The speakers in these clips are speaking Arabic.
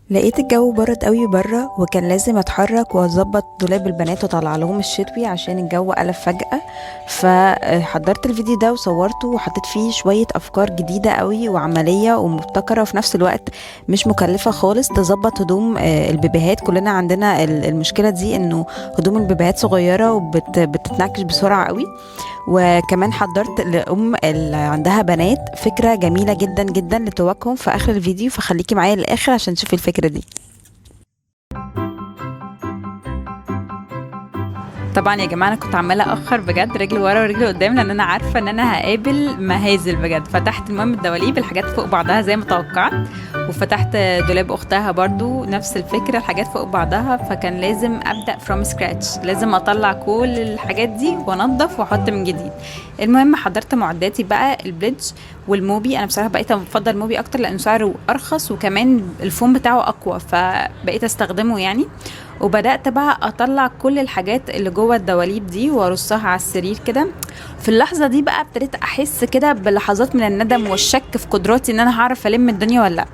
لقيت الجو برد قوي بره، وكان لازم اتحرك واظبط دولاب البنات واطلع لهم الشتوي عشان الجو قلب فجأة. فحضرت الفيديو ده وصورته وحطيت فيه شوية افكار جديدة قوي وعملية ومبتكرة وفي نفس الوقت مش مكلفة خالص تظبط هدوم البيبيهات. كلنا عندنا المشكلة دي، انه هدوم البيبيهات صغيرة وبتتنكش بسرعة قوي. وكمان حضرت لأم اللي عندها بنات فكرة جميلة جدا جدا لتواجههم في آخر الفيديو، فخليكي معايا للآخر عشان تشوفي الفكرة دي. طبعا يا جماعه انا كنت عماله اخر بجد رجل ورا ورجل قدام، لان انا عارفه ان انا هقابل مهازل بجد. فتحت المهم الدواليب، الحاجات فوق بعضها زي ما توقعت، وفتحت دولاب اختها برضو نفس الفكره، الحاجات فوق بعضها. فكان لازم ابدا فروم سكراتش، لازم اطلع كل الحاجات دي وانضف واحط من جديد. المهم حضرت معداتي بقى، البليدج والموبي. انا بصراحه بقيت بفضل موبي اكتر لانه سعره ارخص وكمان الفوم بتاعه اقوى، فبقيت استخدمه يعني. وبدأت بقى أطلع كل الحاجات اللي جوه الدواليب دي وأرصها على السرير كده. في اللحظة دي بقى ابتديت أحس كده بلحظات من الندم والشك في قدراتي إن أنا هعرف ألم الدنيا ولا لأ.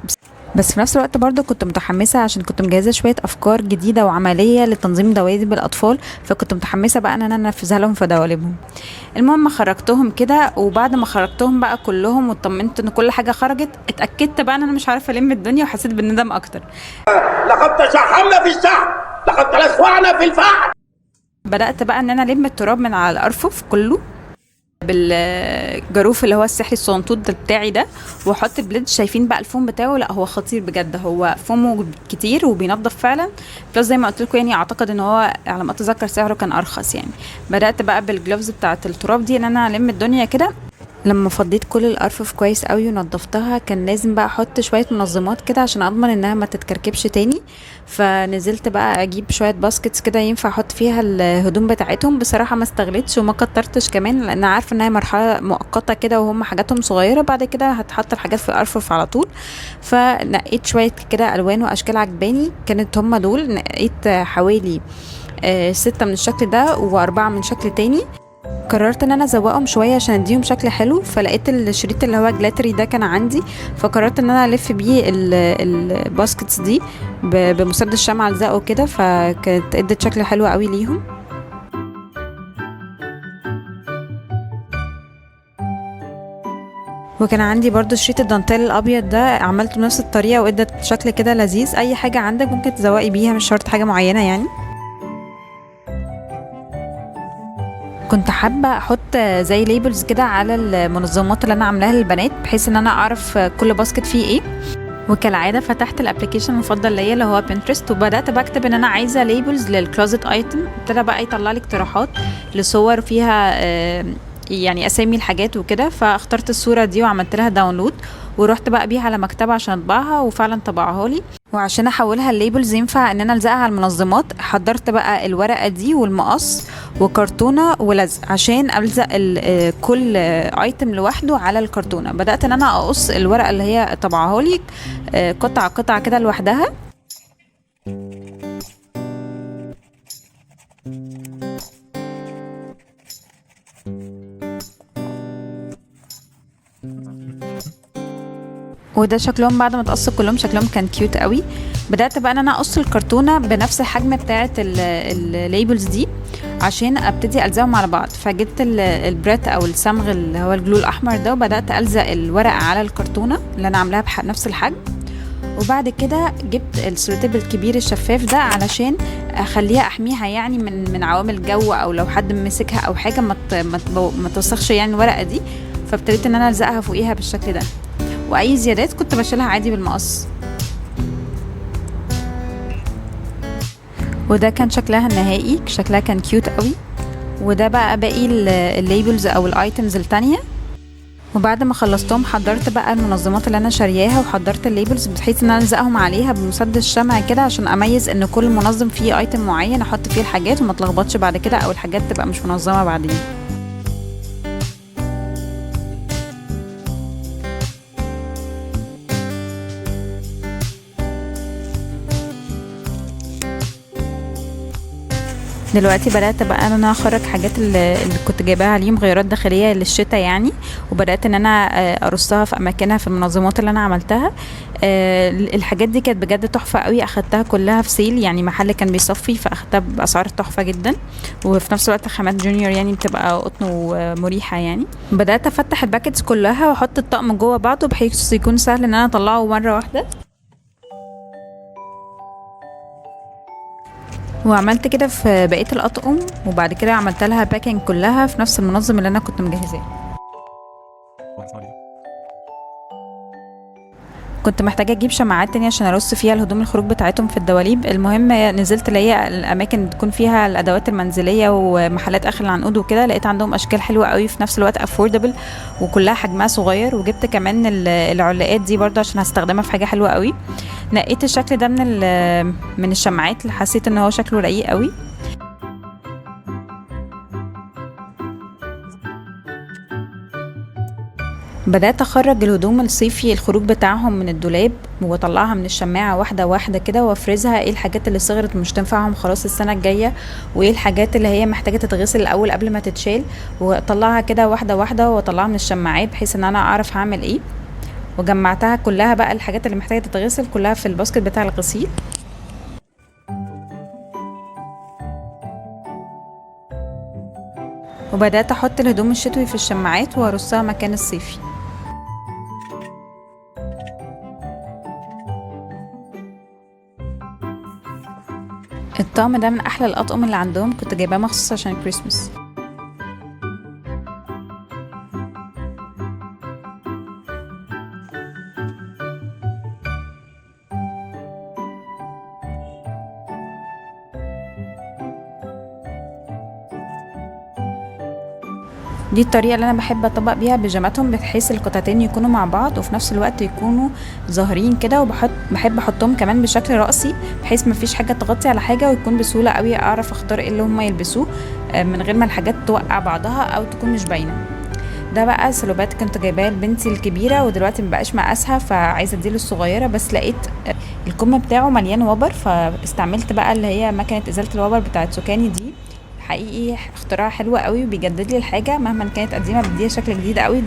بس في نفس الوقت برضه كنت متحمسة عشان كنت مجهزة شوية أفكار جديدة وعملية لتنظيم دواليب الأطفال، فكنت متحمسة بقى إن أنا أنفذها لهم في دواليبهم. المهم خرجتهم كده، وبعد ما خرجتهم بقى كلهم واطمنت إن كل حاجة خرجت، اتأكدت بقى إن أنا مش عارفة ألم الدنيا وحسيت بالندم أكتر. لقد تشحمنا في الشحم، لقد تلسوعنا في الفحم. بدأت بقى ان انا الم التراب من على الارفف كله بالجاروف اللي هو السحري الصنطوط ده بتاعي ده، واحط البليد. شايفين بقى الفوم بتاعه؟ لا هو خطير بجد، هو فومه كتير وبينضف فعلا. بلس زي ما قلت لكم يعني اعتقد ان هو على ما اتذكر سعره كان ارخص يعني. بدات بقى بالجلوفز بتاعه التراب دي ان انا الم الدنيا كده. لما فضيت كل الارفف كويس قوي ونضفتها، كان لازم بقى احط شويه منظمات كده عشان اضمن انها ما تتكركبش تاني. فنزلت بقى اجيب شويه باسكتس كده ينفع احط فيها الهدوم بتاعتهم. بصراحه ما استغلتش وما كترتش كمان، لان عارفه انها مرحله مؤقته كده وهم حاجاتهم صغيره، بعد كده هتحط الحاجات في الارفف على طول. فنقيت شويه كده الوان واشكال عجباني، كانت هم دول. نقيت حوالي 6 من الشكل ده وأربعة من شكل تاني. قررت ان انا ازوقهم شويه عشان اديهم شكل حلو، فلقيت الشريط اللي هو جلاتري ده كان عندي، فقررت ان انا الف بيه الباسكتس دي بمسدس شمع الزقه كده، فكانت ادت شكل حلو قوي ليهم. وكان عندي برضو شريط الدانتيل الابيض ده، عملته بنفس الطريقه وادت شكل كده لذيذ. اي حاجه عندك ممكن تزوقي بيها، مش شرط حاجه معينه يعني. كنت حابة احط زي ليبلز كده على المنظمات اللي انا عاملاها للبنات، بحيث ان انا اعرف كل باسكت فيه ايه. وكالعادة فتحت الابليكيشن المفضل ليا اللي هو بنترست، وبدأت بكتب ان انا عايزة ليبلز للكلوزت ايتم. ابتدى بقى يطلع لي اقتراحات لصور فيها يعني اسامي الحاجات وكده. فاخترت الصورة دي وعملت لها داونلود، ورحت بقى بيها على مكتبة عشان اطبعها، وفعلا طبعها لي. وعشان احولها الليبلز ينفع ان انا الزقها على المنظمات، حضرت بقى الورقة دي والمقص وكرتونة ولزق عشان الزق كل ايتم لوحده على الكرتونة. بدأت ان انا اقص الورقة اللي هي طبعها لي قطع قطع كده لوحدها. وده شكلهم بعد ما اتقص كلهم، شكلهم كان كيوت قوي. بدات بقى ان انا اقص الكرتونه بنفس الحجم بتاعه الليبلز دي عشان ابتدي الزقهم على بعض. فجبت البريت او الصمغ اللي هو الجلو الاحمر ده، وبدات الزق الورقه على الكرتونه اللي انا عاملاها بنفس الحجم. وبعد كده جبت السلوتيب الكبير الشفاف ده علشان اخليها احميها يعني من عوامل الجو، او لو حد مسكها او حاجه ما توسخش يعني الورقه دي. فابتديت ان انا الزقها فوقيها بالشكل ده، واي زيادات كنت بشيلها عادي بالمقص. وده كان شكلها النهائي، شكلها كان كيوت قوي. وده بقى باقي الليبلز او الايتمز التانية. وبعد ما خلصتهم حضرت بقى المنظمات اللي انا شارياها، وحضرت الليبلز بحيث ان انا الزقهم عليها بمسدس شمع كده عشان اميز ان كل منظم فيه ايتم معين احط فيه الحاجات وما اتلخبطش بعد كده، او الحاجات تبقى مش منظمه بعدين. دلوقتي بدات بقى ان انا اخرج حاجات اللي كنت جايباها عليهم غيارات داخليه للشتاء يعني، وبدات ان انا ارصها في اماكنها في المنظمات اللي انا عملتها. الحاجات دي كانت بجد تحفه قوي، اخدتها كلها في سيل يعني، محل كان بيصفي فاخدتها باسعار تحفه جدا، وفي نفس الوقت خامات جونيور يعني بتبقى قطن ومريحه يعني. بدات افتح الباكتس كلها واحط الطقم جوه بعضه بحيث يكون سهل ان انا اطلعه مره واحده. وعملت كده في بقيه الاطقم، وبعد كده عملت لها باكينج كلها في نفس المنظم اللي انا كنت مجهزاه. كنت محتاجه اجيب شماعات تانية عشان ارص فيها الهدوم الخروج بتاعتهم في الدواليب. المهم نزلت ليا الاماكن تكون فيها الادوات المنزليه ومحلات اخر العنقود وكده، لقيت عندهم اشكال حلوه قوي في نفس الوقت افوردبل وكلها حجمها صغير. وجبت كمان العلاقات دي برضه عشان هستخدمها في حاجه حلوه قوي. نقيت الشكل ده من الشماعات اللي حسيت ان هو شكله رقيق قوي. بدأت أخرج الهدوم الصيفي الخروج بتاعهم من الدولاب واطلعها من الشماعة واحدة واحدة كده وافرزها، ايه الحاجات اللي صغرت مش تنفعهم خلاص السنة الجاية، وايه الحاجات اللي هي محتاجة تتغسل الأول قبل ما تتشال، واطلعها كده واحدة واحدة واطلعها من الشماعات بحيث ان انا اعرف هعمل ايه. وجمعتها كلها بقى الحاجات اللي محتاجة تتغسل كلها في الباسكت بتاع الغسيل. وبدأت احط الهدوم الشتوي في الشماعات وارصها مكان الصيفي. الطقم ده من احلى الاطقم اللي عندهم، كنت جايباه مخصوص عشان الكريسماس. دي الطريقه اللي انا بحب اطبق بيها بيجاماتهم، بحيث القطعتين يكونوا مع بعض وفي نفس الوقت يكونوا ظاهرين كده. بحب احطهم كمان بشكل رأسي بحيث مفيش حاجه تغطي على حاجه، ويكون بسهوله قوي اعرف اختار ايه اللي هم يلبسوه من غير ما الحاجات توقع بعضها او تكون مش باينه. ده بقى سلوبات كنت جايباه لبنتي الكبيره ودلوقتي مبقاش مقاسها فعايزه اديله الصغيره، بس لقيت الكم بتاعه مليان وبر فاستعملت بقى اللي هي مكنه ازاله الوبر بتاعت سوكاني دي. حقيقي اختراع حلو قوي وبيجدد لي الحاجه مهما كانت قديمه، بيديها شكل جديد قوي.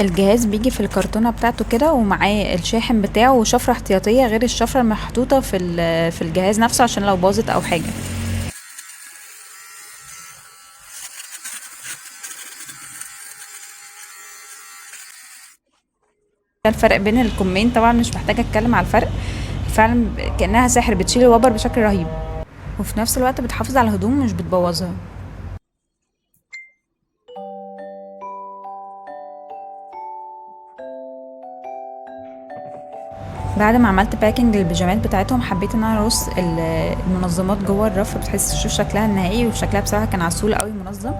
الجهاز بيجي في الكرتونه بتاعته كده ومعاه الشاحن بتاعه وشفره احتياطيه غير الشفره المحطوطه في الجهاز نفسه عشان لو باظت او حاجه. الفرق بين الكمين طبعا مش محتاجه اتكلم على الفرق، فعلا كانها سحر، بتشيل الوبر بشكل رهيب وفي نفس الوقت بتحافظ على الهدوم مش بتبوظها. بعد ما عملت باكينج للبيجامات بتاعتهم حبيت ان انا ارص المنظمات جوه الرف بتحس تشوف شكلها النهائي، وشكلها بصراحه كان عسول قوي منظم.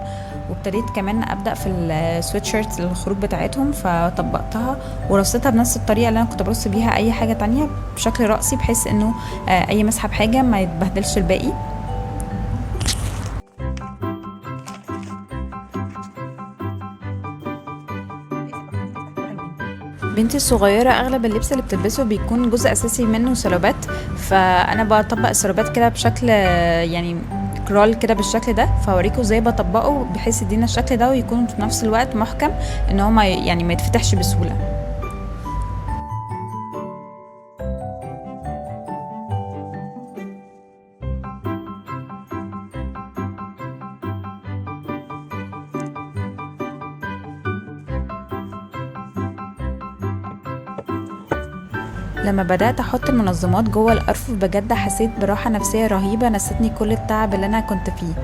وابتديت كمان ابدا في السويتشيرت للخروج بتاعتهم فطبقتها ورصيتها بنفس الطريقه اللي انا كنت برص بيها اي حاجه تانية بشكل رأسي بحيث انه اي مسحه بحاجه ما يتبهدلش الباقي. بنتي الصغيرة اغلب اللبس اللي بتلبسه بيكون جزء اساسي منه سلوبات، فانا بطبق السلوبات كده بشكل يعني كرول كده بالشكل ده، فاوريكم ازاي بطبقه بحيث يدينا الشكل ده ويكون في نفس الوقت محكم ان هو ما يتفتحش بسهولة. لما بدأت احط المنظمات جوه الارفف بجد حسيت براحة نفسية رهيبة نستني كل التعب اللي انا كنت فيه.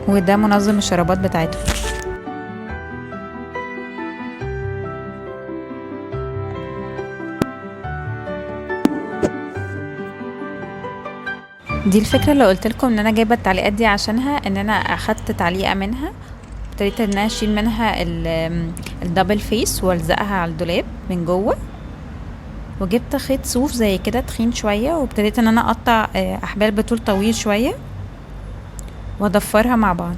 وده منظم الشرابات بتاعتهم. دي الفكره اللي قلت لكم ان انا جايبه التعليقات دي عشانها، ان انا اخدت تعليقه منها ابتديت ان انا اشيل منها الدبل فيس والزقها على الدولاب من جوه، وجبت خيط صوف زي كده تخين شويه وابتديت ان انا اقطع احبال بطول طويل شويه واضفرها مع بعض.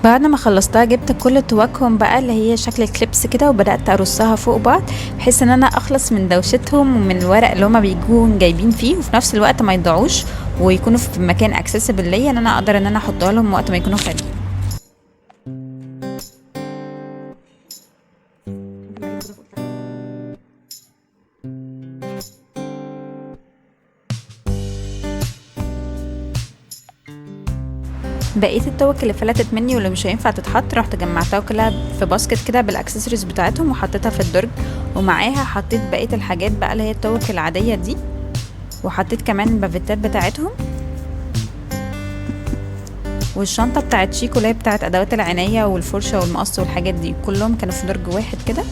بعد ما خلصتها جبت كل توكهم بقى اللي هي شكل كليبس كده، وبدات ارصها فوق بعض بحيث ان انا اخلص من دوشتهم ومن الورق اللي هما بيجوا جايبين فيه، وفي نفس الوقت ما يضيعوش ويكونوا في مكان اكسسبل ليا ان انا اقدر ان انا احطها لهم وقت ما يكونوا خارجين. بقيه التوك اللي فلتت مني واللي مش هينفع تتحط رحت جمعتها كلها في باسكت كده بالاكسسوارز بتاعتهم وحطيتها في الدرج، ومعاها حطيت بقيه الحاجات بقى اللي هي التوك العاديه دي، وحطيت كمان البافيتات بتاعتهم والشنطه بتاعت شيكو اللي هي بتاعت ادوات العنايه والفرشه والمقص والحاجات دي، كلهم كانوا في درج واحد كده.